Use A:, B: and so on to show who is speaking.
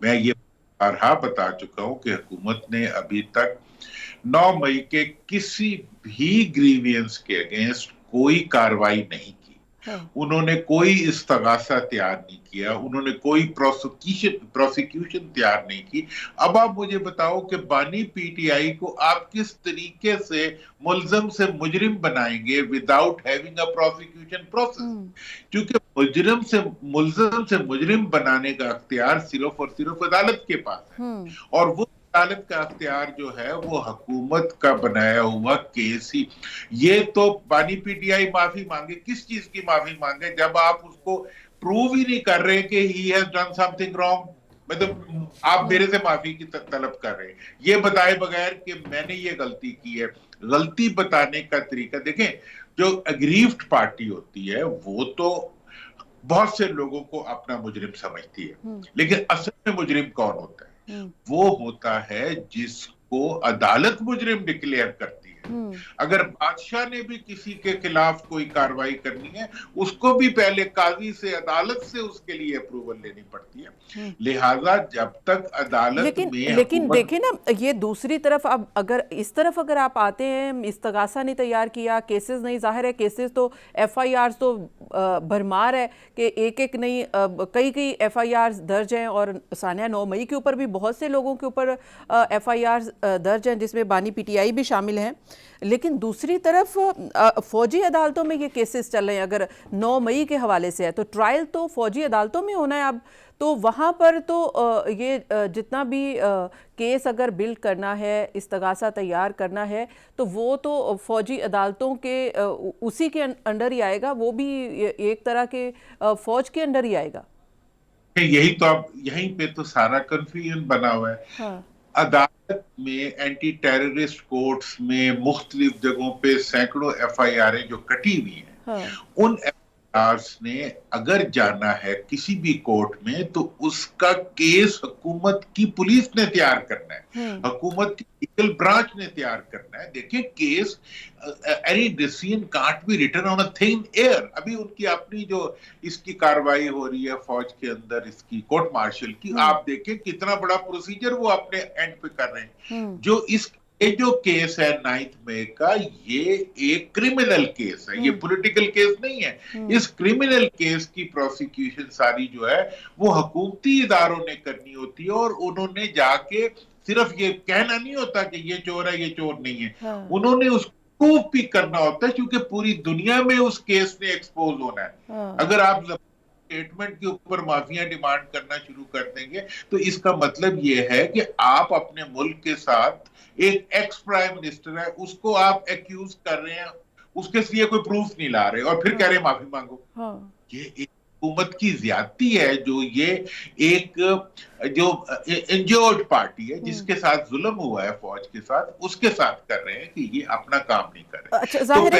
A: मैं ये बारहा बता चुका हूं कि हुकूमत ने अभी तक 9 मई के किसी भी ग्रीवियंस के अगेंस्ट कोई कार्रवाई नहीं की।
B: हाँ।
A: उन्होंने कोई इस्तगासा तैयार नहीं किया, उन्होंने कोई प्रोसिक्यूशन तैयार नहीं की। अब आप मुझे बताओ कि बानी पीटीआई को आप किस तरीके से मुल्जम से मुजरिम बनाएंगे without having a prosecution process? क्योंकि मुल्जम से मुजरिम बनाने का अख्तियार सिर्फ और सिर्फ अदालत के पास है, और वो अदालत का अख्तियार जो है वो हुकूमत का बनाया हुआ केस ही। ये तो बानी पीटीआई माफी मांगे, किस चीज की माफी मांगे जब आप उसको प्रूव ही नहीं कर रहे कि he has done something wrong? मतलब आप मेरे से माफी की तलब कर रहे हैं ये बताए बगैर कि मैंने ये गलती की है। गलती बताने का तरीका देखें, जो अग्रीव्ड पार्टी होती है वो तो बहुत से लोगों को अपना मुजरिम समझती है, लेकिन असल में मुजरिम कौन होता है? वो होता है जिसको अदालत मुजरिम डिक्लेयर करती है। अगर बादशाह ने भी किसी के खिलाफ कोई कार्रवाई करनी है, उसको भी पहले काजी से, अदालत से उसके लिए अप्रूवल लेनी पड़ती है। लिहाजा जब तक अदालत में
B: लेकिन देखें ना, ये दूसरी तरफ, अब अगर इस तरफ अगर आप आते हैं, इस्तगासा नहीं तैयार किया, केसेस नहीं, जाहिर है केसेस तो FIRs तो भरमार है कि एक एक नहीं कई FIRs दर्ज हैं, और सानिया 9 मई के ऊपर भी बहुत से लोगों के ऊपर FIRs दर्ज हैं जिसमें बानी PTI भी शामिल हैं। लेकिन दूसरी तरफ फौजी अदालतों में ये केसेस चल रहे हैं। अगर 9 मई के हवाले से है तो ट्रायल तो फौजी अदालतों में होना है अब, तो वहाँ पर तो ये जितना भी केस अगर बिल्ड करना है, इस्तगासा तैयार करना है, तो वो तो फौजी अदालतों के उसी के अंडर ही आएगा, वो भी एक तरह के फौज के अंडर ही आएगा।
A: यही तो अब यहीं पे तो सारा कंफ्यूजन बना हुआ है।
B: हाँ।
A: अदालत में, एंटी टेररिस्ट कोर्ट्स में, मुख्तलिफ जगहों पे सैकड़ों FIR जो कटी हुई हैं,
B: हाँ।
A: उन FIRs ने अगर जाना है किसी भी कोर्ट में तो उसका केस हुकूमत की पुलिस ने तैयार करना है, हुकूमत की लीगल ब्रांच ने तैयार करना है। देखिए, case any decision can't be written on a thin air. अभी उनकी अपनी जो इसकी कार्रवाई हो रही है फौज के अंदर, इसकी कोर्ट मार्शल की, आप देखें कितना बड़ा प्रोसीजर वो अपने एंड पे कर रहे हैं। ये जो केस है 9 मई का, ये एक क्रिमिनल केस है, ये पॉलिटिकल केस नहीं है। इस क्रिमिनल केस की प्रोसिक्यूशन सारी जो है वो हुकूमती इदारों ने करनी होती है, और उन्होंने जाके सिर्फ ये कहना नहीं होता कि ये चोर है, ये चोर नहीं है। उन्होंने उसको प्रूफ भी करना होता है, क्योंकि पूरी दुनिया में उस केस ने एक्सपोज होना है। अगर आप स्टेटमेंट के ऊपर माफिया डिमांड करना शुरू कर देंगे तो इसका मतलब ये है कि आप अपने मुल्क के साथ, एक एक्स प्राइम मिनिस्टर है उसको आप एक्यूज कर रहे हैं, उसके लिए कोई प्रूफ नहीं ला रहे, और फिर कह रहे हैं माफी मांगो। ये एक हुकूमत की ज्यादती है, जो ये एक जो इंजर्ड पार्टी है जिसके साथ जुल्म हुआ है फौज के साथ, उसके साथ कर रहे हैं कि ये अपना काम नहीं कर रहे।
B: अच्छा, जाहिर है